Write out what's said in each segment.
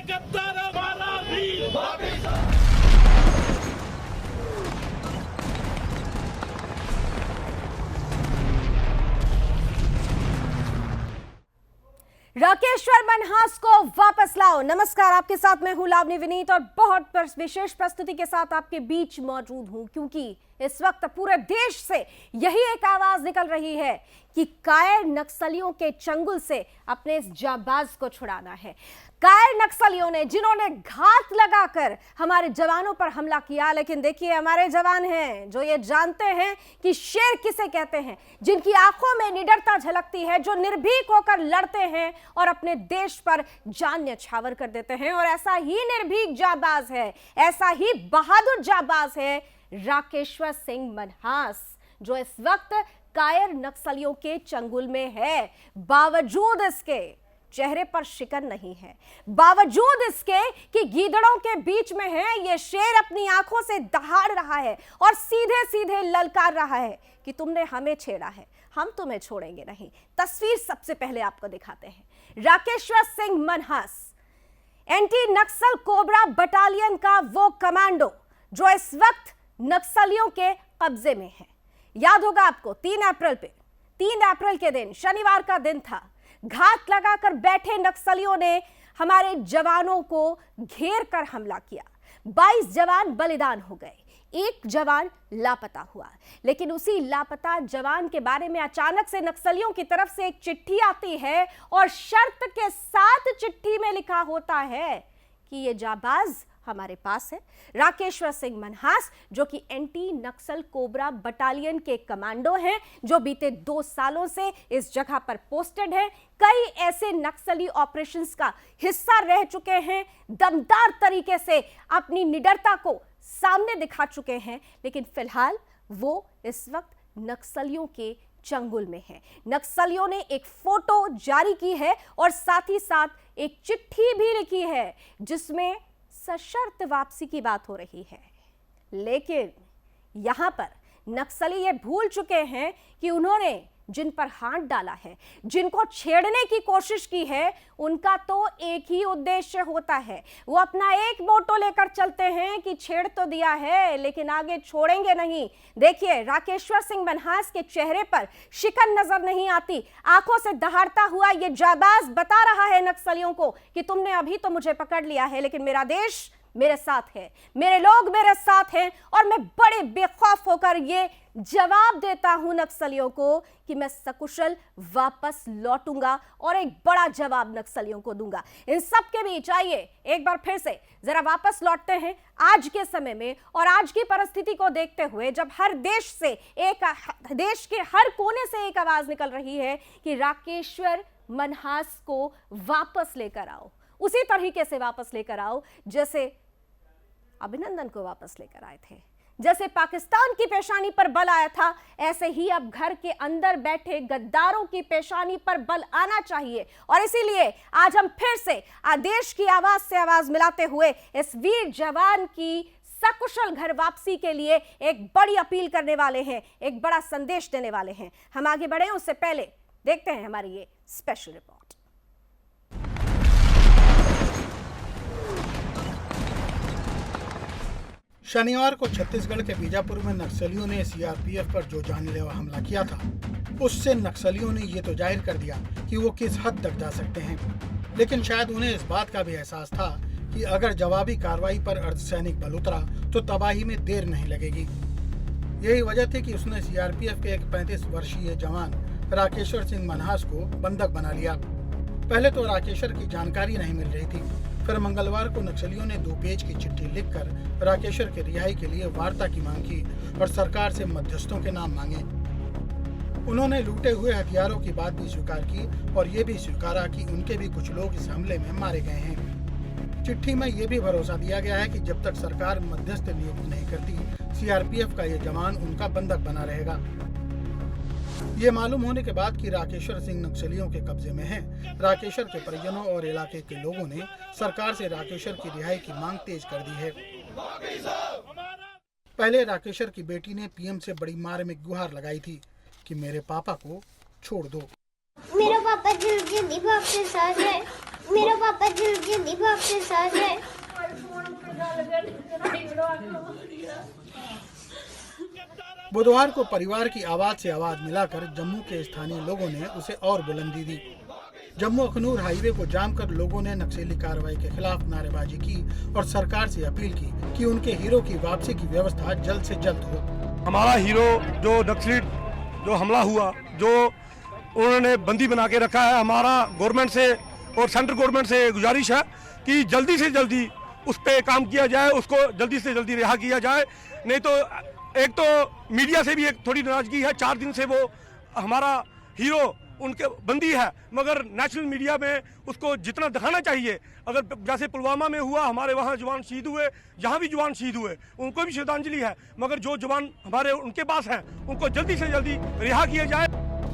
गद्दार हमारा वीर वापिस। राकेश्वर मनहास को वापस लाओ। नमस्कार, आपके साथ मैं हूं लावनी विनीत और बहुत विशेष प्रस्तुति के साथ आपके बीच मौजूद हूं, क्योंकि इस वक्त पूरे देश से यही एक आवाज निकल रही है कि कायर नक्सलियों के चंगुल से अपने इस जाबाज को छुड़ाना है। कायर नक्सलियों ने जिन्होंने घात लगाकर हमारे जवानों पर हमला किया, लेकिन देखिए हमारे जवान हैं जो ये जानते हैं कि शेर किसे कहते हैं, जिनकी आंखों में निडरता झलकती है, जो निर्भीक होकर लड़ते हैं और अपने देश पर जान न्यौछावर कर देते हैं। और ऐसा ही निर्भीक जाबाज है, ऐसा ही बहादुर जाबाज है राकेश्वर सिंह मनहास, जो इस वक्त कायर नक्सलियों के चंगुल में है। बावजूद इसके चेहरे पर शिकन नहीं है, बावजूद इसके कि गीदड़ों के बीच में है, ये शेर अपनी आंखों से दहाड़ रहा है और सीधे सीधे ललकार रहा है कि तुमने हमें छेड़ा है, हम तुम्हें छोड़ेंगे नहीं। तस्वीर सबसे पहले आपको दिखाते हैं। राकेश्वर सिंह मनहास एंटी नक्सल कोबरा बटालियन का वो कमांडो जो इस वक्त नक्सलियों के कब्जे में है। याद होगा आपको 3 अप्रैल के दिन, शनिवार का दिन था, घात लगाकर बैठे नक्सलियों ने हमारे जवानों को घेर कर हमला किया। 22 जवान बलिदान हो गए, 1 जवान लापता हुआ। लेकिन उसी लापता जवान के बारे में अचानक से नक्सलियों की तरफ से एक चिट्ठी आती है और शर्त के साथ चिट्ठी में लिखा होता है कि ये जाबाज हमारे पास है। राकेश्वर सिंह मनहास जो कि एंटी नक्सल कोबरा बटालियन के कमांडो हैं, जो बीते 2 सालों से इस जगह पर पोस्टेड है, कई ऐसे नक्सली ऑपरेशंस का हिस्सा रह चुके हैं, दमदार तरीके से अपनी निडरता को सामने दिखा चुके हैं। लेकिन फिलहाल वो इस वक्त नक्सलियों के चंगुल में है। नक्सलियों ने एक फोटो जारी की है और साथ ही साथ एक चिट्ठी भी लिखी है जिसमें सशर्त वापसी की बात हो रही है। लेकिन यहां पर नक्सली ये भूल चुके हैं कि उन्होंने जिन पर हाथ डाला है, जिनको छेड़ने की कोशिश की है, उनका तो एक ही उद्देश्य होता है। वो अपना एक मोटो लेकर चलते हैं कि छेड़ तो दिया है लेकिन आगे छोड़ेंगे नहीं। देखिए राकेश्वर सिंह मनहास के चेहरे पर शिकन नजर नहीं आती, आंखों से दहाड़ता हुआ ये जाबाज बता रहा है नक्सलियों को कि तुमने अभी तो मुझे पकड़ लिया है, लेकिन मेरा देश मेरे साथ है, मेरे लोग मेरे साथ हैं और मैं बड़े बेखौफ होकर ये जवाब देता हूं नक्सलियों को कि मैं सकुशल वापस लौटूंगा और एक बड़ा जवाब नक्सलियों को दूंगा। इन सब के बीच आइए एक बार फिर से जरा वापस लौटते हैं आज के समय में और आज की परिस्थिति को देखते हुए, जब हर देश के हर कोने से एक आवाज निकल रही है कि राकेश्वर मनहास को वापस लेकर आओ, उसी तरीके से वापस लेकर आओ जैसे अभिनंदन को वापस लेकर आए थे, जैसे पाकिस्तान की पेशानी पर बल आया था, ऐसे ही अब घर के अंदर बैठे गद्दारों की पेशानी पर बल आना चाहिए। और इसीलिए आज हम फिर से देश की आवाज से आवाज मिलाते हुए इस वीर जवान की सकुशल घर वापसी के लिए एक बड़ी अपील करने वाले हैं, एक बड़ा संदेश देने वाले हैं। हम आगे बढ़े उससे पहले देखते हैं हमारी ये स्पेशल रिपोर्ट। शनिवार को छत्तीसगढ़ के बीजापुर में नक्सलियों ने सीआरपीएफ पर जो जानलेवा हमला किया था, उससे नक्सलियों ने ये तो जाहिर कर दिया कि वो किस हद तक जा सकते हैं। लेकिन शायद उन्हें इस बात का भी एहसास था कि अगर जवाबी कार्रवाई पर अर्धसैनिक बल उतरा तो तबाही में देर नहीं लगेगी। यही वजह थी कि उसने सीआरपीएफ के एक 35 वर्षीय जवान राकेश्वर सिंह मनहास को बंधक बना लिया। पहले तो राकेश्वर की जानकारी नहीं मिल रही थी, फिर मंगलवार को नक्सलियों ने 2 पेज की चिट्ठी लिखकर राकेश्वर के रिहाई के लिए वार्ता की मांग की और सरकार से मध्यस्थों के नाम मांगे। उन्होंने लूटे हुए हथियारों की बात भी स्वीकार की और ये भी स्वीकारा कि उनके भी कुछ लोग इस हमले में मारे गए हैं। चिट्ठी में ये भी भरोसा दिया गया है कि जब तक सरकार मध्यस्थ नियुक्त नहीं करती, सीआरपीएफ का ये जवान उनका बंधक बना रहेगा। ये मालूम होने के बाद कि राकेश्वर सिंह नक्सलियों के कब्जे में है, राकेश्वर के परिजनों और इलाके के लोगों ने सरकार से राकेश्वर की रिहाई की मांग तेज कर दी है। पहले राकेश्वर की बेटी ने पीएम से बड़ी मार में गुहार लगाई थी कि मेरे पापा को छोड़ दो। मेरा पापा जल्दी वापस आ जाए, मेरा पापा जल्दी जल्दी वापस आ जाए। बुधवार को परिवार की आवाज से आवाज मिलाकर जम्मू के स्थानीय लोगों ने उसे और बुलंदी दी। जम्मू अखनूर हाईवे को जाम कर लोगों ने नक्सली कार्रवाई के खिलाफ नारेबाजी की और सरकार से अपील की कि उनके हीरो की वापसी की व्यवस्था जल्द से जल्द हो। हमारा हीरो जो नक्सली जो हमला हुआ, जो उन्होंने बंदी बना के रखा है, हमारा गवर्नमेंट से और सेंट्रल गवर्नमेंट से गुजारिश है कि जल्दी से जल्दी उस पर काम किया जाए, उसको जल्दी से जल्दी रिहा किया जाए। नहीं तो एक तो मीडिया से भी एक थोड़ी नाराजगी है, 4 दिन से वो हमारा हीरो उनके बंदी है, मगर नेशनल मीडिया में उसको जितना दिखाना चाहिए, अगर जैसे पुलवामा में हुआ, हमारे वहाँ जवान शहीद हुए, जहाँ भी जवान शहीद हुए उनको भी श्रद्धांजलि है, मगर जो जवान हमारे उनके पास हैं उनको जल्दी से जल्दी रिहा किया जाए।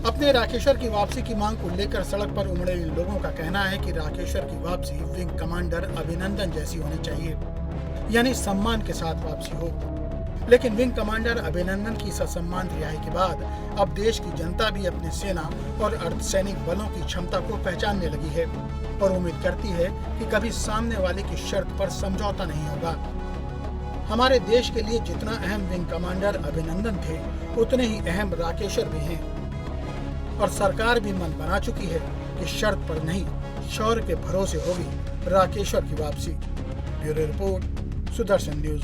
अपने राकेश्वर की वापसी की मांग को लेकर सड़क पर उमड़े इन लोगों का कहना है कि राकेश्वर की वापसी विंग कमांडर अभिनंदन जैसी होनी चाहिए, यानी सम्मान के साथ वापसी हो। लेकिन विंग कमांडर अभिनंदन की ससम्मान रिहाई के बाद अब देश की जनता भी अपने सेना और अर्धसैनिक बलों की क्षमता को पहचानने लगी है और उम्मीद करती है कि कभी सामने वाले की शर्त पर समझौता नहीं होगा। हमारे देश के लिए जितना अहम विंग कमांडर अभिनंदन थे, उतने ही अहम राकेश्वर भी हैं और सरकार भी मन बना चुकी है कि शर्त पर नहीं, शौर्य के भरोसे होगी राकेश्वर की वापसी। Bureau report, Sudarshan news.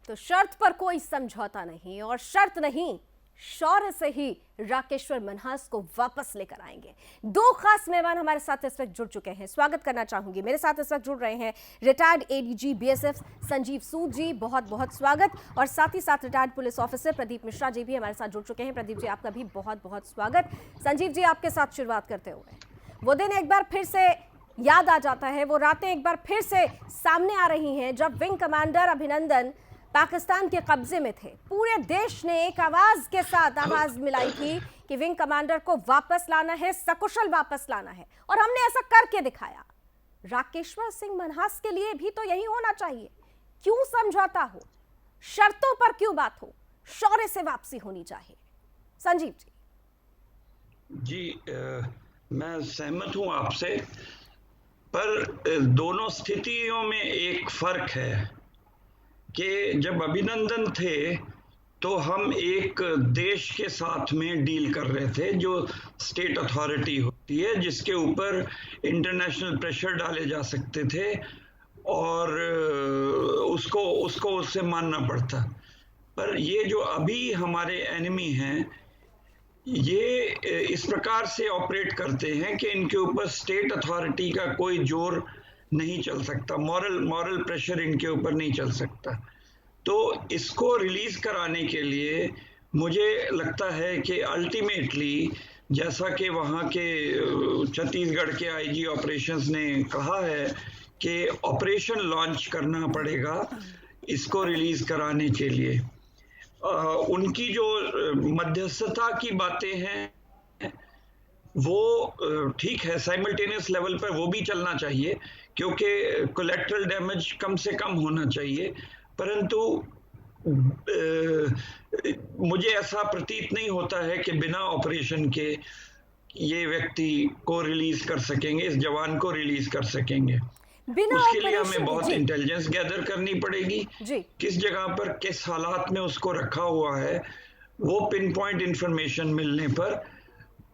तो शर्त पर कोई समझौता नहीं और शर्त नहीं, शौर्य से ही राकेश्वर मनहास को वापस लेकर आएंगे। 2 खास मेहमान हमारे साथ इस वक्त जुड़ चुके हैं, स्वागत करना चाहूंगी। मेरे साथ इस वक्त जुड़ रहे हैं retired ADG BSF Sanjeev Sood ji, बहुत बहुत स्वागत। और साथ ही साथ retired police officer Pradeep Mishra ji भी हमारे साथ जुड़ चुके हैं। प्रदीप जी, आपका भी बहुत बहुत स्वागत। संजीव जी, आपके साथ शुरुआत करते हुए, वो दिन एक बार फिर से याद आ जाता है, वो रातें एक बार फिर से सामने आ रही हैं जब विंग कमांडर अभिनंदन पाकिस्तान के कब्जे में थे। पूरे देश ने एक आवाज के साथ आवाज मिलाई थी कि विंग कमांडर को वापस लाना है, सकुशल वापस लाना है, और हमने ऐसा करके दिखाया। राकेश्वर सिंह मनहास के लिए भी तो यही होना चाहिए। क्यों समझौता हो, शर्तों पर क्यों बात हो, शौर्य से वापसी होनी चाहिए। संजीव जी, मैं सहमत हूं आपसे, पर दोनों स्थितियों में एक फर्क है कि जब अभिनंदन थे तो हम एक देश के साथ में डील कर रहे थे जो स्टेट अथॉरिटी होती है, जिसके ऊपर इंटरनेशनल प्रेशर डाले जा सकते थे और उसको उससे मानना पड़ता। पर ये जो अभी हमारे एनिमी हैं, ये इस प्रकार से ऑपरेट करते हैं कि इनके ऊपर स्टेट अथॉरिटी का कोई जोर नहीं चल सकता, मॉरल प्रेशर इनके ऊपर नहीं चल सकता। तो इसको रिलीज कराने के लिए मुझे लगता है कि अल्टीमेटली, जैसा कि वहाँ के छत्तीसगढ़ के आईजी ऑपरेशंस ने कहा है कि ऑपरेशन लॉन्च करना पड़ेगा इसको रिलीज कराने के लिए। उनकी जो मध्यस्थता की बातें हैं वो ठीक है, साइमल्टेनियस लेवल पर वो भी चलना चाहिए, क्योंकि कोलैटरल डैमेज कम से कम होना चाहिए। परंतु मुझे ऐसा प्रतीत नहीं होता है कि बिना ऑपरेशन के ये व्यक्ति को रिलीज कर सकेंगे, इस जवान को रिलीज कर सकेंगे। उसके लिए हमें बहुत इंटेलिजेंस गैदर करनी पड़ेगी, किस जगह पर किस हालात में उसको रखा हुआ है, वो पिन पॉइंट इंफॉर्मेशन मिलने पर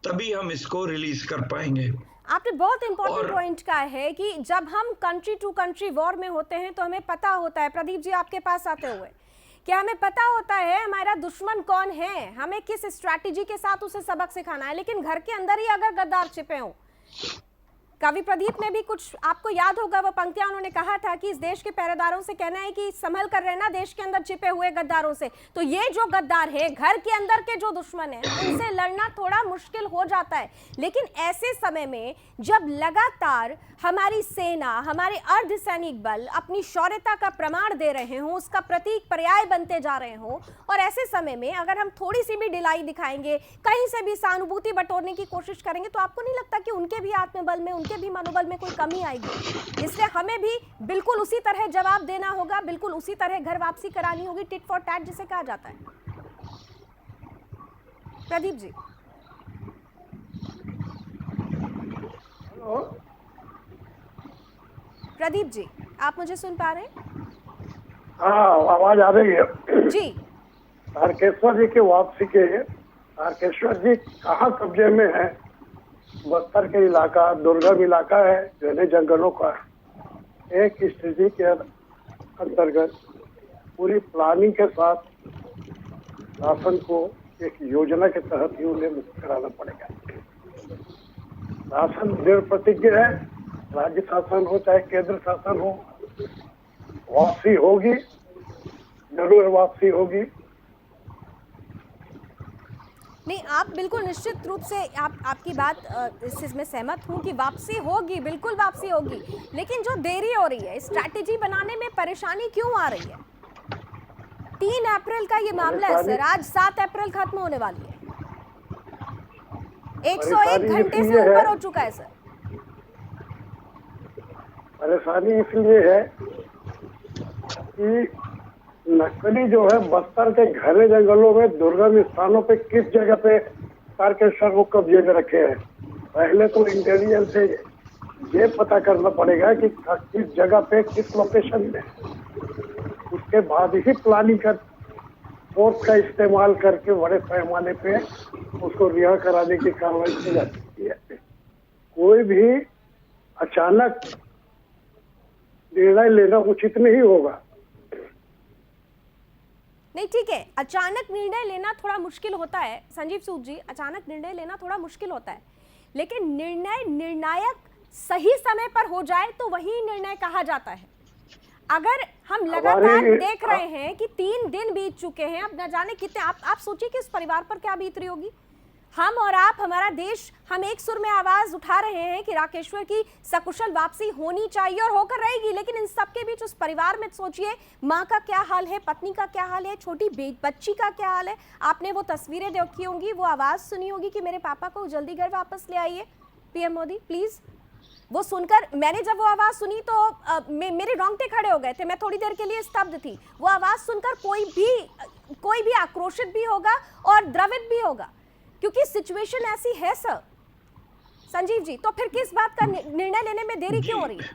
तभी हम इसको रिलीज कर पाएंगे। आपने बहुत इंपॉर्टेंट पॉइंट कहा है कि जब हम कंट्री टू कंट्री वॉर में होते हैं तो हमें पता होता है, प्रदीप जी आपके पास आते हुए, कि हमें पता होता है हमारा दुश्मन कौन है, हमें किस स्ट्रैटेजी के साथ उसे सबक सिखाना है। लेकिन घर के अंदर ही अगर गद्दार छिपे हों, कवि प्रदीप ने भी कुछ, आपको याद होगा वो पंक्तियां उन्होंने कहा था कि इस देश के पहरेदारों से कहना है कि संभल कर रहना देश के अंदर छिपे हुए गद्दारों से। तो ये जो गद्दार है, घर के अंदर के जो दुश्मन है, उनसे लड़ना थोड़ा मुश्किल हो जाता है। लेकिन ऐसे समय में जब लगातार हमारी सेना, हमारे अर्धसैनिक बल अपनी शौर्यता का प्रमाण दे रहे हों, उसका प्रतीक पर्याय बनते जा रहे हों, और ऐसे समय में अगर हम थोड़ी सी भी ढिलाई दिखाएंगे, कहीं से भी सहानुभूति बटोरने की कोशिश करेंगे, तो आपको नहीं लगता कि उनके भी आत्मबल में, उनके भी मनोबल में कोई कमी आएगी? इसलिए हमें भी बिल्कुल उसी तरह जवाब देना होगा, बिल्कुल उसी तरह घर वापसी करानी होगी, टिट फॉर टैट जिसे कहा जाता है। प्रदीप जी। प्रदीप जी, आप मुझे सुन पा रहे हैं? हाँ, आवाज आ रही है जी। तारकेश्वर जी की वापसी के तारकेश्वर जी कहाँ कब्जे में है? बस्तर के इलाका दुर्गम इलाका है, घने जंगलों का। एक स्थिति के अंतर्गत पूरी प्लानिंग के साथ शासन को एक योजना के तहत ही उन्हें मुक्त कराना पड़ेगा। शासन दृढ़ प्रतिज्ञ है, राज्य शासन हो चाहे केंद्र शासन हो, वापसी होगी, जरूर वापसी होगी। नहीं, आप बिल्कुल निश्चित रूप से आपकी बात इस चीज में सहमत हूँ कि वापसी होगी, बिल्कुल वापसी होगी, लेकिन जो देरी हो रही है, स्ट्रैटेजी बनाने में परेशानी क्यों आ रही है? 3 अप्रैल का ये मामला है सर, आज 7 अप्रैल खत्म होने वाली है। 101 घंटे से ऊपर हो चुका है सर। परेशानी इसलिए है कि नक्सली जो है बस्तर के घने जंगलों में दुर्गम स्थानों पे किस जगह पे तारकेश्वर को कब्जे में रखे हैं। पहले तो इंटेलिजेंस से ये पता करना पड़ेगा कि किस जगह पे किस लोकेशन में, उसके बाद ही प्लानिंग कर फोर्स का इस्तेमाल करके बड़े पैमाने पे उसको रिहा कराने की कार्रवाई की जा सकती है। कोई भी अचानक निर्णय लेना उचित नहीं होगा। नहीं, ठीक है, अचानक निर्णय लेना थोड़ा मुश्किल होता है संजीव सूद जी, अचानक निर्णय लेना थोड़ा मुश्किल होता है, लेकिन निर्णायक सही समय पर हो जाए तो वही निर्णय कहा जाता है। अगर हम लगातार देख रहे हैं कि 3 दिन बीत चुके हैं, अब न जाने कितने, आप सोचिए कि इस परिवार पर क्या बीत रही होगी। हम और आप, हमारा देश, हम एक सुर में आवाज उठा रहे हैं कि राकेश्वर की सकुशल वापसी होनी चाहिए और होकर रहेगी, लेकिन इन सबके बीच उस परिवार में सोचिए, माँ का क्या हाल है, पत्नी का क्या हाल है, छोटी बच्ची का क्या हाल है। आपने वो तस्वीरें देखी होंगी, वो आवाज सुनी होगी कि मेरे पापा को जल्दी घर वापस ले आइए, पीएम मोदी प्लीज। वो सुनकर मैंने जब वो आवाज सुनी तो मेरे रोंगटे खड़े हो गए थे, मैं थोड़ी देर के लिए स्तब्ध थी। वो आवाज सुनकर कोई भी आक्रोशित भी होगा और द्रवित भी होगा, क्योंकि सिचुएशन ऐसी है सर। संजीव जी, तो फिर किस बात का निर्णय लेने में देरी क्यों हो रही है?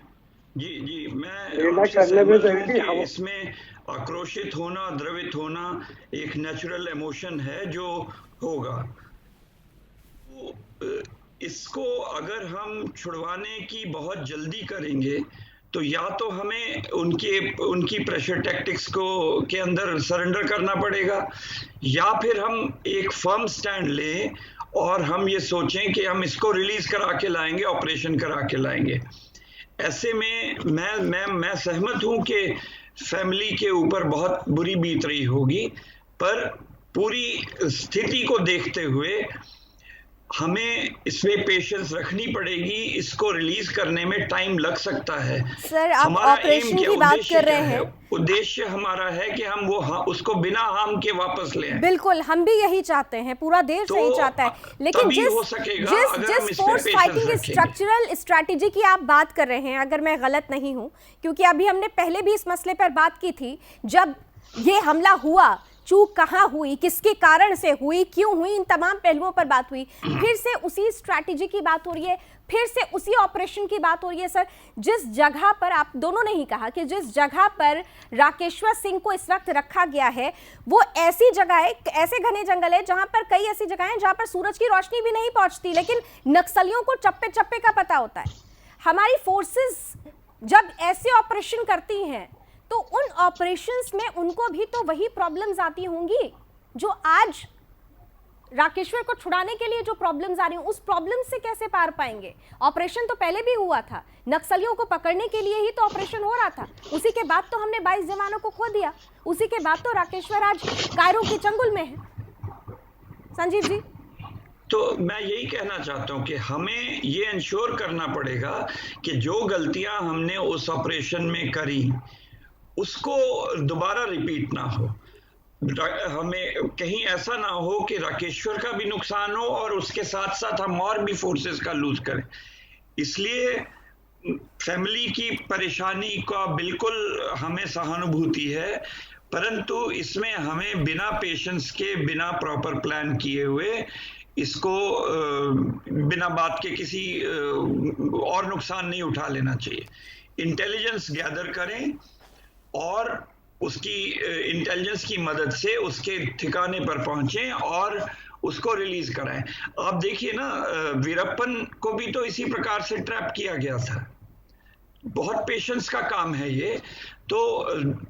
जी मैं सहमत हूं कि इसमें आक्रोशित होना, द्रवित होना एक नेचुरल इमोशन है जो होगा। इसको अगर हम छुड़वाने की बहुत जल्दी करेंगे तो या तो हमें उनकी प्रेशर टैक्टिक्स के अंदर सरेंडर करना पड़ेगा, या फिर हम एक फर्म स्टैंड लें और हम ये सोचें कि हम इसको रिलीज करा के लाएंगे, ऑपरेशन करा के लाएंगे। ऐसे में मैं सहमत हूं कि फैमिली के ऊपर बहुत बुरी बीत रही होगी, पर पूरी स्थिति को देखते हुए हमें इसमें पेशेंस रखनी पड़ेगी। इसको रिलीज करने में टाइम लग सकता है। सर, आप ऑपरेशन की बात कर रहे हैं। उद्देश्य हमारा है कि हम उसको बिना हार्म के वापस ले आए। बिल्कुल, हम भी यही चाहते हैं, पूरा देश यही चाहता है, लेकिन जिस फोर्स फाइटिंग स्ट्रक्चरल स्ट्रैटेजी की आप बात कर रहे हैं, अगर मैं गलत नहीं हूं, क्योंकि अभी हमने पहले भी इस मसले पर बात की थी, जब ये हमला हुआ, चूक कहाँ हुई, किसके कारण से हुई, क्यों हुई, इन तमाम पहलुओं पर बात हुई। फिर से उसी स्ट्रैटेजी की बात हो रही है, फिर से उसी ऑपरेशन की बात हो रही है। सर, जिस जगह पर, आप दोनों ने ही कहा कि जिस जगह पर राकेश्वर सिंह को इस वक्त रखा गया है, वो ऐसी जगह है, ऐसे घने जंगल है जहां पर कई ऐसी जगह हैं जहां पर सूरज की रोशनी भी नहीं पहुंचती, लेकिन नक्सलियों को चप्पे चप्पे का पता होता है। हमारी फोर्सेस जब ऐसे ऑपरेशन करती हैं तो उन ऑपरेशंस में उनको भी तो वही प्रॉब्लम्स आती होंगी जो आज राकेश्वर को छुड़ाने के लिए जो प्रॉब्लम्स आ रही हैं, उस प्रॉब्लम से कैसे पार पाएंगे? ऑपरेशन तो पहले भी हुआ था, नक्सलियों को पकड़ने के लिए ही तो ऑपरेशन हो रहा था। उसी के बाद तो हमने 22 जवानों को खो दिया, उसी के बाद तो राकेश्वर आज कायरो के चंगुल में है। संजीव जी, तो मैं यही कहना चाहता हूं कि हमें ये इंश्योर करना पड़ेगा कि जो गलतियां हमने उस ऑपरेशन में करी उसको दोबारा रिपीट ना हो। हमें कहीं ऐसा ना हो कि राकेश्वर का भी नुकसान हो और उसके साथ साथ हम और भी फोर्सेस का लूज करें। इसलिए फैमिली की परेशानी का बिल्कुल हमें सहानुभूति है, परंतु इसमें हमें बिना पेशेंस के, बिना प्रॉपर प्लान किए हुए इसको बिना बात के किसी और नुकसान नहीं उठा लेना चाहिए। इंटेलिजेंस गैदर करें और उसकी इंटेलिजेंस की मदद से उसके ठिकाने पर पहुंचें और उसको रिलीज कराएं। आप देखिए ना, वीरप्पन को भी तो इसी प्रकार से ट्रैप किया गया था। बहुत पेशेंस का काम है ये। तो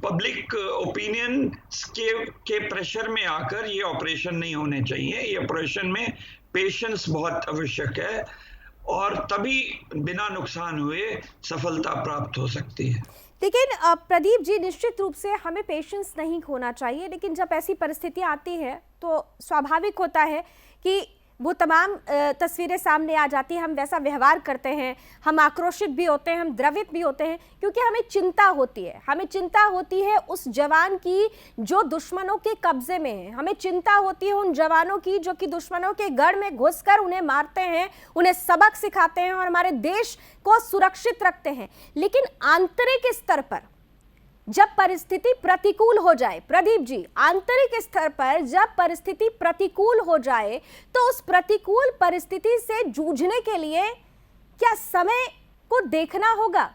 पब्लिक ओपिनियन के प्रेशर में आकर ये ऑपरेशन नहीं होने चाहिए। ये ऑपरेशन में पेशेंस बहुत आवश्यक है और तभी बिना नुकसान हुए सफलता प्राप्त हो सकती है। लेकिन प्रदीप जी, निश्चित रूप से हमें पेशेंस नहीं खोना चाहिए, लेकिन जब ऐसी परिस्थितियां आती है तो स्वाभाविक होता है कि वो तमाम तस्वीरें सामने आ जाती हैं, हम वैसा व्यवहार करते हैं, हम आक्रोशित भी होते हैं, हम द्रवित भी होते हैं, क्योंकि हमें चिंता होती है। हमें चिंता होती है उस जवान की जो दुश्मनों के कब्जे में है, हमें चिंता होती है उन जवानों की जो कि दुश्मनों के गढ़ में घुसकर उन्हें मारते हैं, उन्हें सबक सिखाते हैं और हमारे देश को सुरक्षित रखते हैं। लेकिन आंतरिक स्तर पर जब परिस्थिति प्रतिकूल हो जाए, प्रदीप जी, आंतरिक स्तर पर जब परिस्थिति प्रतिकूल हो जाए तो उस प्रतिकूल परिस्थिति से जूझने के लिए क्या समय को देखना होगा?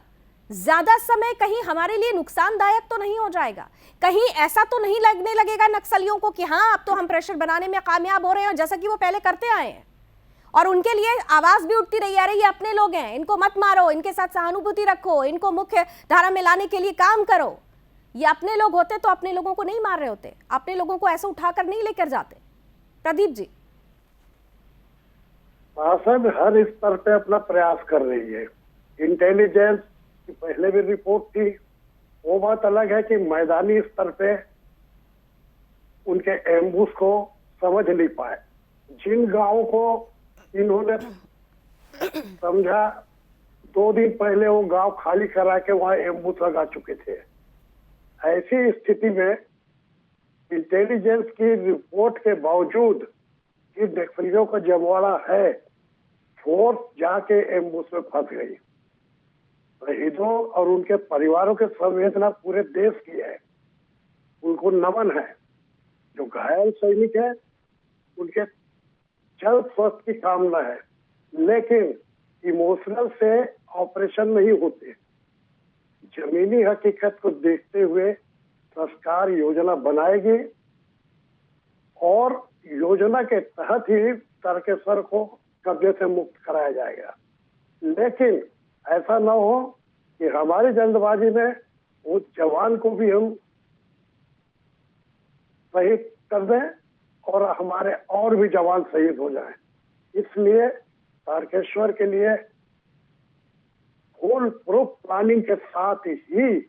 ज्यादा समय कहीं हमारे लिए नुकसानदायक तो नहीं हो जाएगा? कहीं ऐसा तो नहीं लगने लगेगा नक्सलियों को कि हाँ, अब तो हम प्रेशर बनाने में कामयाब हो रहे हैं, जैसा कि वो पहले करते आए हैं, और उनके लिए आवाज भी उठती रही, अरे ये अपने लोग हैं, इनको मत मारो, इनके साथ सहानुभूति रखो, इनको मुख्य धारा में लाने के लिए काम करो। ये अपने लोग होते तो अपने लोगों को नहीं मार रहे होते, अपने लोगों को ऐसे उठाकर नहीं लेकर जाते। प्रदीप जी, शासन हर स्तर पे अपना प्रयास कर रही है। इंटेलिजेंस की पहले भी रिपोर्ट थी, वो बात अलग है कि मैदानी स्तर पे उनके एम्बुस को समझ नहीं पाए। जिन गांवों को इन्होंने समझा, 2 दिन पहले वो गांव खाली करा के वहां एम्बुस लगा चुके थे। ऐसी स्थिति में इंटेलिजेंस की रिपोर्ट के बावजूद कि नक्सलियों का जमवाड़ा है, फोर्स जाके एम्बुस में फंस गई। शहीदों और उनके परिवारों के संवेदना पूरे देश की है, उनको नमन है। जो घायल सैनिक है उनके जल्द स्वस्थ की कामना है, लेकिन इमोशनल से ऑपरेशन नहीं होते। जमीनी हकीकत को देखते हुए सरकार योजना बनाएगी और योजना के तहत ही तारकेश्वर को कब्जे से मुक्त कराया जाएगा। लेकिन ऐसा न हो कि हमारी जल्दबाजी में वो जवान को भी हम शहीद कर दें और हमारे और भी जवान शहीद हो जाएं। इसलिए तारकेश्वर के लिए फुल प्रूफ प्लानिंग के साथ ही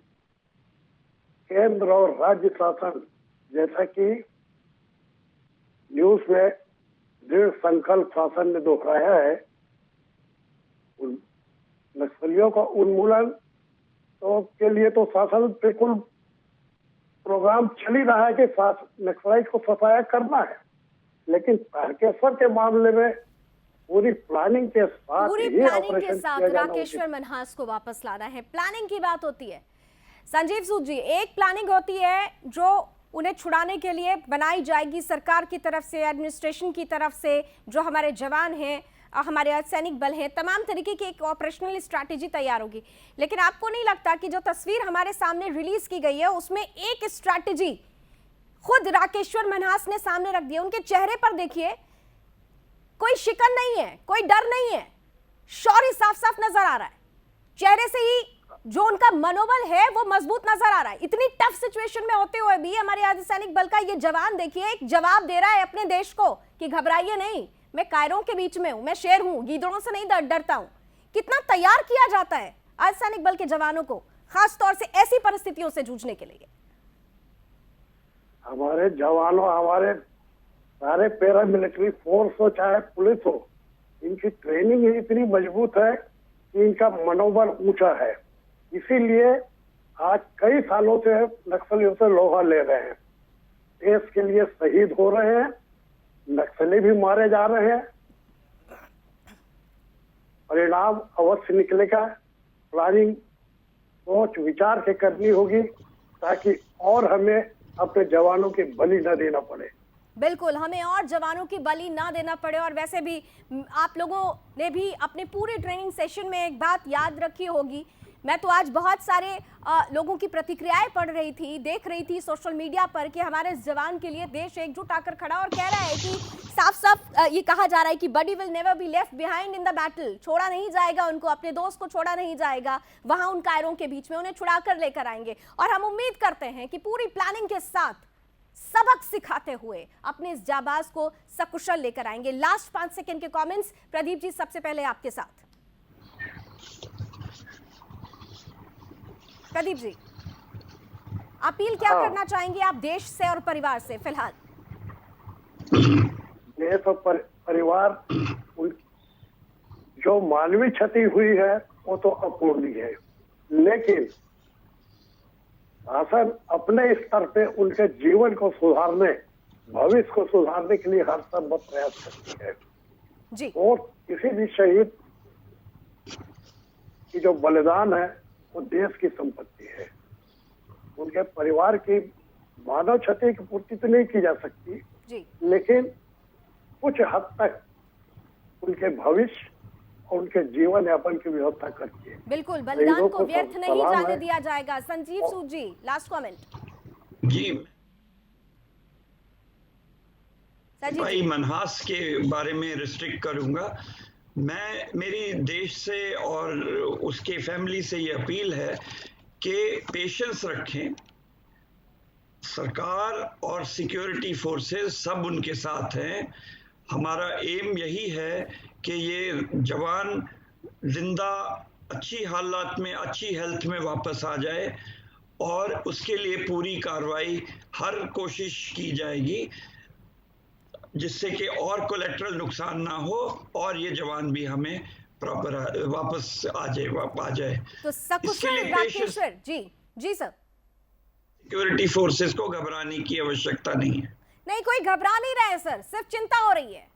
केंद्र और राज्य शासन, जैसा कि न्यूज में दृढ़ संकल्प शासन ने दोहराया है, नक्सलियों का उन्मूलन तो के लिए तो शासन बिल्कुल प्रोग्राम चल ही रहा है कि नक्सलाइट को सफाया करना है। लेकिन तारकेश्वर के मामले में पूरी प्लानिंग के साथ राकेश्वर मनहास को वापस लाना है। प्लानिंग की बात होती है संजीव सूद जी, एक प्लानिंग होती है जो उन्हें छुड़ाने के लिए बनाई जाएगी सरकार की तरफ से, एडमिनिस्ट्रेशन की तरफ से, जो हमारे जवान हैं, हमारे अर्धसैनिक बल हैं, तमाम तरीके की एक ऑपरेशनल स्ट्रैटेजी तैयार होगी। लेकिन आपको नहीं लगता कि जो तस्वीर हमारे सामने रिलीज की गई है उसमें एक स्ट्रैटेजी खुद राकेश्वर मनहास ने सामने रख दी है? उनके चेहरे पर देखिए, कोई शिकन नहीं है, कोई डर नहीं है, शौर्य साफ साफ नजर आ रहा है। चेहरे से ही जो उनका मनोबल है वो मजबूत नजर आ रहा है। इतनी टफ सिचुएशन में होते हुए भी हमारे अर्धसैनिक बल का ये जवान देखिए, एक जवाब दे रहा है अपने देश को कि घबराइए नहीं, मैं कायरों के बीच में हूं, मैं शेर हूं, गीदड़ों से नहीं डरता हूं। कितना तैयार किया जाता है अर्धसैनिक बल के जवानों को, खास तौर से ऐसी परिस्थितियों से जूझने के लिए। हमारे जवानों, हमारे सारे पैरा मिलिट्री फोर्स हो चाहे पुलिस हो, इनकी ट्रेनिंग ही इतनी मजबूत है कि इनका मनोबल ऊंचा है। इसीलिए आज कई सालों से नक्सलियों से लोहा ले रहे हैं, देश के लिए शहीद हो रहे हैं, नक्सली भी मारे जा रहे हैं। परिणाम अवश्य निकलेगा। प्लानिंग सोच विचार के करनी होगी ताकि और हमें अपने जवानों की बलि न देना पड़े। बिल्कुल, हमें और जवानों की बलि ना देना पड़े। और वैसे भी आप लोगों ने भी अपने पूरे ट्रेनिंग सेशन में एक बात याद रखी होगी, मैं तो आज बहुत सारे लोगों की प्रतिक्रियाएं पढ़ रही थी, देख रही थी सोशल मीडिया पर कि हमारे जवान के लिए देश एकजुट आकर खड़ा और कह रहा है कि साफ साफ ये कहा जा रहा है कि buddy will never be left behind in the battle. छोड़ा नहीं जाएगा उनको, अपने दोस्त को छोड़ा नहीं जाएगा वहां उन कायरों के बीच में, उन्हें छुड़ा कर लेकर आएंगे। और हम उम्मीद करते हैं कि पूरी प्लानिंग के साथ सबक सिखाते हुए अपने इस जाबाज को सकुशल लेकर आएंगे। लास्ट 5 सेकंड के कमेंट्स, प्रदीप जी सबसे पहले आपके साथ। प्रदीप जी, अपील क्या करना चाहेंगे आप देश से और परिवार से फिलहाल? देश और परिवार, जो मानवीय क्षति हुई है वो तो अपूर्णीय है, लेकिन शासन अपने स्तर पे उनके जीवन को सुधारने, भविष्य को सुधारने के लिए हर संभव प्रयास करती है जी। और किसी भी शहीद की जो बलिदान है वो देश की संपत्ति है। उनके परिवार की मानव क्षति की पूर्ति तो नहीं की जा सकती जी, लेकिन कुछ हद तक उनके भविष्य और उनके जीवन यापन की व्यवस्था करती है। बिल्कुल, बलिदान को व्यर्थ नहीं जाने दिया जाएगा। संजीव सूद जी, लास्ट कमेंट। जी, भाई मनहास के बारे में रिस्ट्रिक्ट करूंगा। मैं मेरी देश से और उसके फैमिली से ये अपील है कि पेशेंस रखें। सरकार और सिक्योरिटी फोर्सेस सब उनके साथ हैं। हमारा एम यही है कि ये जवान जिंदा अच्छी हालात में, अच्छी हेल्थ में वापस आ जाए और उसके लिए पूरी कार्रवाई, हर कोशिश की जाएगी जिससे कि और कोलेटरल नुकसान ना हो और ये जवान भी हमें प्रॉपर वापस आ जाए। तो सकुशल राकेश्वर जी, जी सर। सिक्योरिटी फोर्सेस को घबराने की आवश्यकता नहीं है। नहीं, कोई घबरा नहीं रहा है सर, सिर्फ चिंता हो रही है।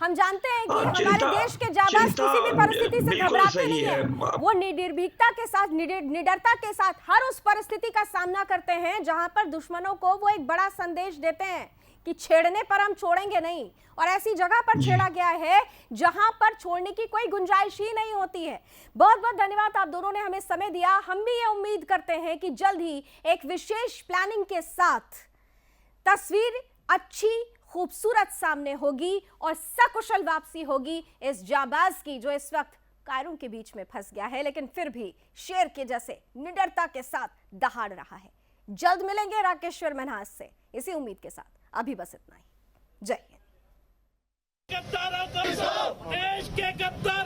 हम जानते हैं कि हमारे देश के जाबाज किसी भी परिस्थिति से घबराते नहीं है। वो निर्भीकता के साथ, निडरता के साथ हर उस परिस्थिति का सामना करते हैं जहां पर दुश्मनों को वो एक बड़ा संदेश देते हैं कि छेड़ने पर हम छोड़ेंगे नहीं। और ऐसी जगह पर छेड़ा गया है जहां पर छोड़ने की कोई गुंजाइश ही नहीं होती है। बहुत बहुत धन्यवाद, आप दोनों ने हमें समय दिया। हम भी ये उम्मीद करते हैं कि जल्द ही एक विशेष प्लानिंग के साथ तस्वीर अच्छी खूबसूरत सामने होगी और सकुशल वापसी होगी इस जाबाज की, जो इस वक्त कायरों के बीच में फंस गया है लेकिन फिर भी शेर के जैसे निडरता के साथ दहाड़ रहा है। जल्द मिलेंगे राकेश्वर मनहास से, इसी उम्मीद के साथ अभी बस इतना ही। जय हिंद। गद्दारों को देश के गद्दार